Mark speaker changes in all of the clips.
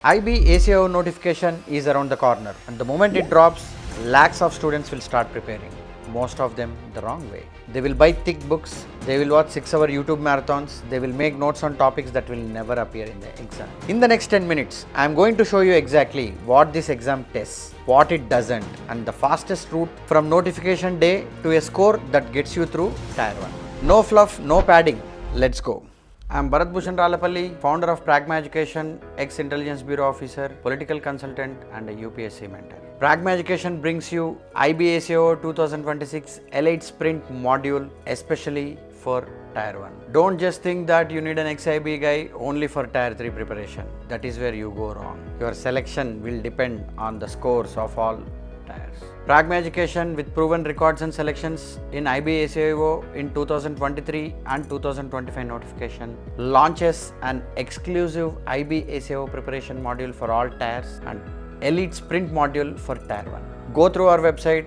Speaker 1: IB ACIO notification is around the corner, and the moment it drops, lakhs of students will start preparing, most of them the wrong way. They will buy thick books, they will watch 6-hour YouTube marathons, they will make notes on topics that will never appear in the exam. In the next 10 minutes, I am going to show you exactly what this exam tests, what it doesn't, and the fastest route from notification day to a score that gets you through Tier 1. No fluff, no padding, let's go. I am Mr.Bharat Bhushan Rallapalli, founder of Pragma Education, ex-Intelligence Bureau officer, political consultant and a UPSC mentor. Pragma Education brings you IB ACIO 2026 Elite Sprint module especially for Tier 1. Don't just think that you need an ex-IB guy only for Tier 3 preparation. That is where you go wrong. Your selection will depend on the scores of all tiers. Pragma Education, with proven records and selections in IB ACIO in 2023 and 2025 notification, launches an exclusive IB ACIO preparation module for all tiers and Elite Sprint module for Tier 1. Go through our website,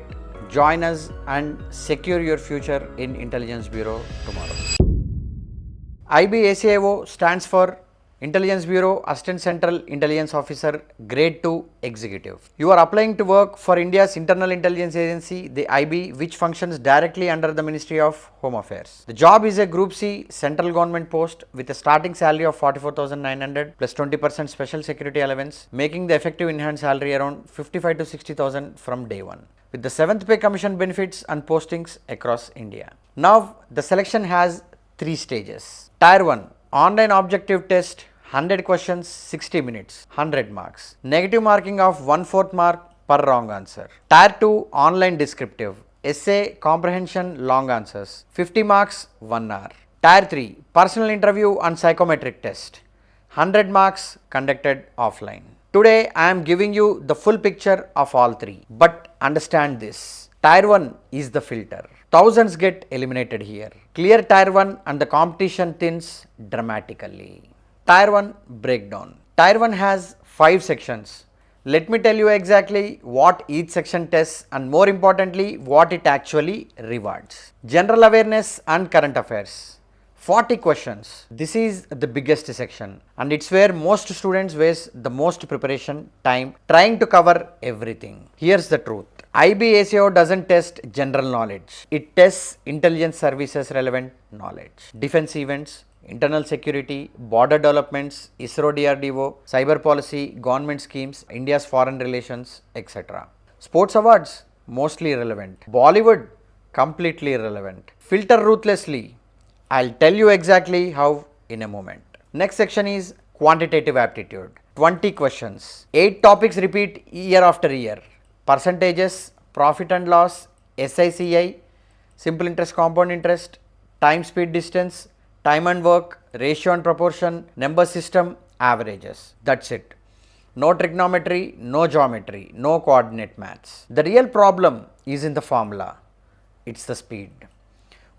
Speaker 1: join us and secure your future in Intelligence Bureau tomorrow. IB ACIO stands for Intelligence Bureau Assistant Central Intelligence Officer Grade 2 Executive. You are applying to work for India's Internal Intelligence Agency, the IB, which functions directly under the Ministry of Home Affairs. The job is a Group C central government post with a starting salary of 44,900 plus 20% special security allowance, making the effective enhanced salary around 55 to 60,000 from day one, with the 7th pay commission benefits and postings across India. Now, the selection has 3 stages. Tier 1, online objective test, 100 questions, 60 minutes, 100 marks. Negative marking of 1/4 mark per wrong answer. Tier 2, online descriptive, essay, comprehension, long answers, 50 marks, 1 hour. Tier 3, personal interview and psychometric test, 100 marks, conducted offline. Today I am giving you the full picture of all 3, but understand this. Tier 1 is the filter. Thousands get eliminated here. Clear Tier 1 and the competition thins dramatically. Tier 1 breakdown. Tier 1 has 5 sections. Let me tell you exactly what each section tests and, more importantly, what it actually rewards. General awareness and current affairs, 40 questions. This is the biggest section and it's where most students waste the most preparation time trying to cover everything. Here's the truth. IB ACIO doesn't test general knowledge. It tests intelligence services relevant knowledge. Defense events, internal security, border developments, ISRO DRDO, cyber policy, government schemes, India's foreign relations, etc. Sports awards, mostly relevant. Bollywood, completely irrelevant. Filter ruthlessly. I'll tell you exactly how in a moment. Next section is quantitative aptitude. 20 questions. 8 topics repeat year after year. Percentages, profit and loss, SICI, simple interest, compound interest, time, speed, distance, time and work, ratio and proportion, number system, averages. That's it. No trigonometry, no geometry, no coordinate maths. The real problem is in the formula. It's the speed.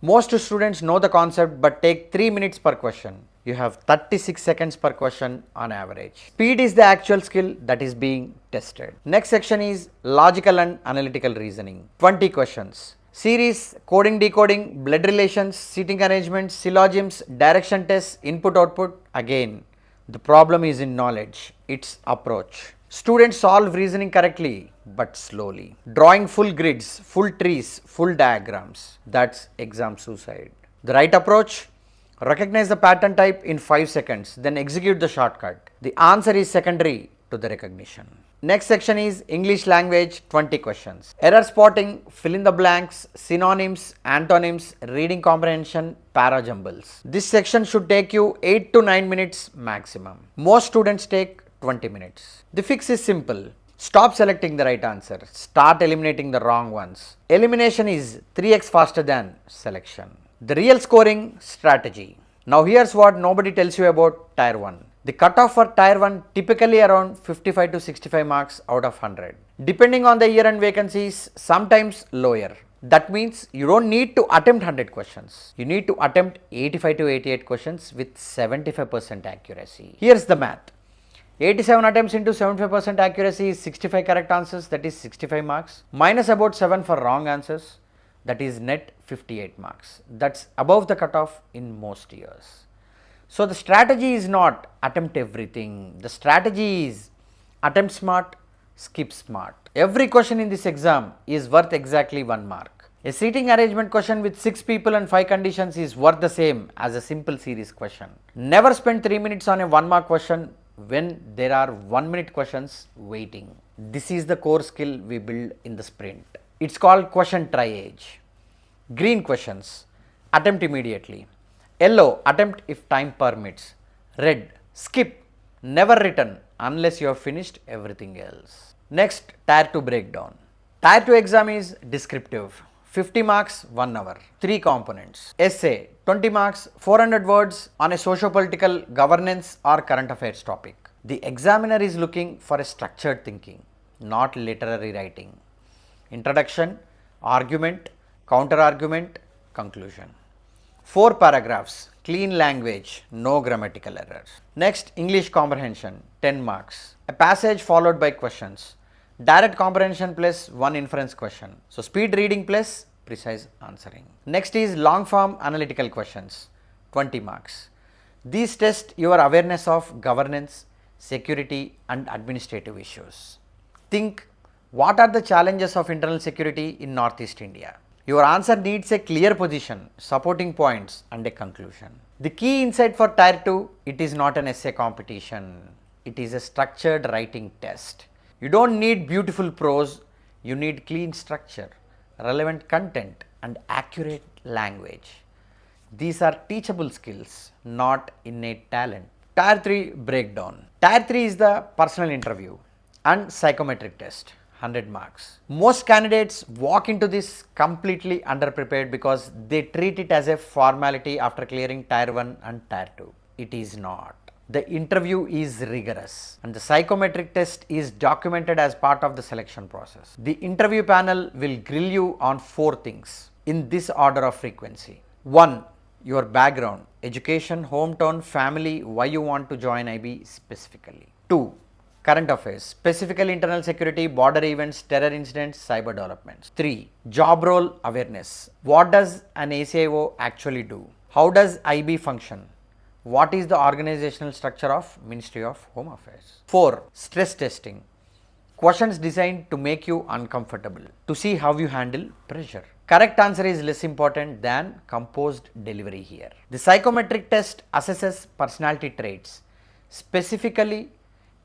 Speaker 1: Most students know the concept but take 3 minutes per question. You have 36 seconds per question on average. Speed is the actual skill that is being tested. Next section is logical and analytical reasoning. 20 questions. Series, coding, decoding, blood relations, seating arrangements, syllogisms, direction tests, input, output. Again, the problem is in knowledge. It's approach. Students solve reasoning correctly but slowly. Drawing full grids, full trees, full diagrams. That's exam suicide. The right approach: recognize the pattern type in 5 seconds, then execute the shortcut. The answer is secondary to the recognition. Next section is English language, 20 questions. Error spotting, fill in the blanks, synonyms, antonyms, reading comprehension, parajumbles. This section should take you 8 to 9 minutes maximum. Most students take 20 minutes. The fix is simple. Stop selecting the right answer. Start eliminating the wrong ones. Elimination is 3x faster than selection. The real scoring strategy. Now here's what nobody tells you about Tier 1. The cutoff for Tier 1 typically around 55 to 65 marks out of 100. Depending on the year and vacancies, sometimes lower. That means you don't need to attempt 100 questions. You need to attempt 85 to 88 questions with 75% accuracy. Here's the math. 87 attempts into 75% accuracy is 65 correct answers, that is 65 marks, minus about 7 for wrong answers, that is net 58 marks. That's above the cutoff in most years. So the strategy is not attempt everything. The strategy is attempt smart, skip smart. Every question in this exam is worth exactly 1 mark. A seating arrangement question with 6 people and 5 conditions is worth the same as a simple series question. Never spend 3 minutes on a 1 mark question when there are 1 minute questions waiting. This is the core skill we build in the sprint. It's called question triage. Green questions, attempt immediately. Yellow, attempt if time permits. Red, skip, never return unless you have finished everything else. Next, Tier 2 breakdown. Tier 2 exam is descriptive. 50 marks, 1 hour. 3 components. Essay, 20 marks, 400 words on a socio-political governance or current affairs topic. The examiner is looking for a structured thinking, not literary writing. Introduction, argument, counter-argument, conclusion. 4 paragraphs, clean language, no grammatical errors. Next, English comprehension, 10 marks. A passage followed by questions. Direct comprehension plus 1 inference question. So, speed reading plus precise answering. Next is long form analytical questions, 20 marks. These test your awareness of governance, security and administrative issues. Think, what are the challenges of internal security in Northeast India? Your answer needs a clear position, supporting points and a conclusion. The key insight for Tier 2, it is not an essay competition. It is a structured writing test. You don't need beautiful prose, you need clean structure, relevant content and accurate language. These are teachable skills, not innate talent. Tier 3 breakdown. Tier 3 is the personal interview and psychometric test. 100 marks. Most candidates walk into this completely underprepared because they treat it as a formality after clearing Tier 1 and Tier 2. It is not. The interview is rigorous and the psychometric test is documented as part of the selection process. The interview panel will grill you on 4 things in this order of frequency. 1. Your background, education, hometown, family, why you want to join IB specifically. 2. Current affairs, specifically internal security, border events, terror incidents, cyber developments. 3. Job role awareness. What does an ACIO actually do? How does IB function? What is the organizational structure of Ministry of Home Affairs? 4. Stress testing. Questions designed to make you uncomfortable, to see how you handle pressure. Correct answer is less important than composed delivery here. The psychometric test assesses personality traits, specifically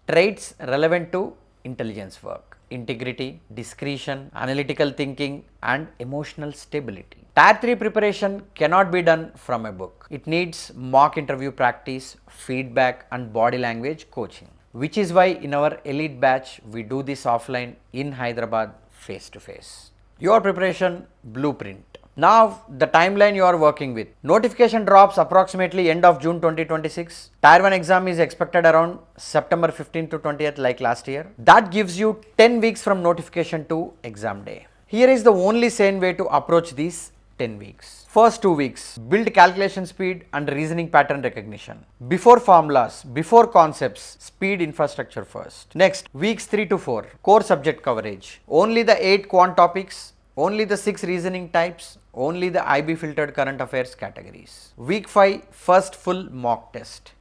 Speaker 1: traits relevant to intelligence work, integrity, discretion, analytical thinking and emotional stability. Tier 3 preparation cannot be done from a book. It needs mock interview practice, feedback and body language coaching, which is why in our elite batch we do this offline in Hyderabad face to face. Your preparation blueprint. Now the timeline you are working with. Notification drops approximately end of June 2026. Tier 1 exam is expected around September 15th to 20th like last year. That gives you 10 weeks from notification to exam day. Here is the only sane way to approach these 10 weeks. First 2 weeks, build calculation speed and reasoning pattern recognition. Before formulas, before concepts, speed infrastructure first. Next, weeks 3 to 4, core subject coverage. Only the 8 quant topics, only the 6 reasoning types, only the IB filtered current affairs categories. Week 5, first full mock test.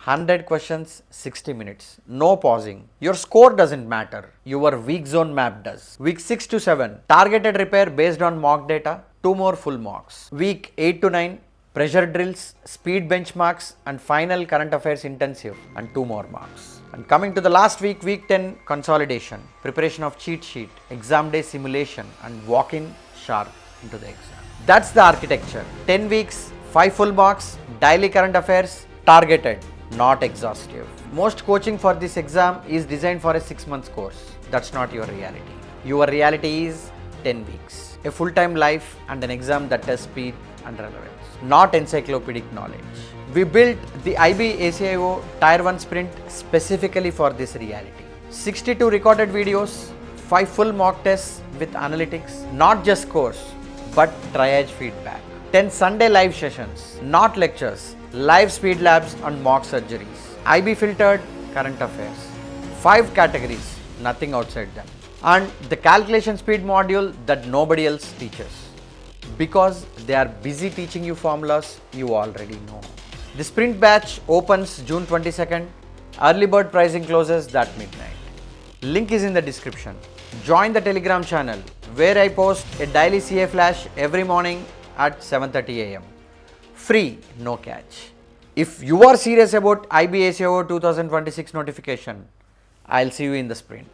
Speaker 1: 100 questions, 60 minutes, no pausing. Your score doesn't matter, your weak zone map does. Week 6 to 7, targeted repair based on mock data, 2 more full mocks. Week 8 to 9, pressure drills, speed benchmarks and final current affairs intensive and 2 more marks. And coming to the last week, week 10, consolidation, preparation of cheat sheet, exam day simulation and walk in sharp into the exam. That's the architecture. 10 weeks, 5 full marks, daily current affairs, targeted, not exhaustive. Most coaching for this exam is designed for a 6 months course. That's not your reality. Your reality is 10 weeks. A full-time life and an exam that tests speed and relevance, not encyclopedic knowledge. We built the IB ACIO Tier 1 sprint specifically for this reality. 62 recorded videos, 5 full mock tests with analytics, not just course, but triage feedback. 10 Sunday live sessions, not lectures, live speed labs and mock surgeries. IB filtered current affairs. 5 categories, nothing outside them. And the calculation speed module that nobody else teaches. Because they are busy teaching you formulas you already know. The sprint batch opens June 22nd. Early bird pricing closes that midnight. Link is in the description. Join the Telegram channel where I post a daily CA flash every morning at 7:30 a.m. Free, no catch. If you are serious about IB ACIO 2026 notification, I'll see you in the sprint.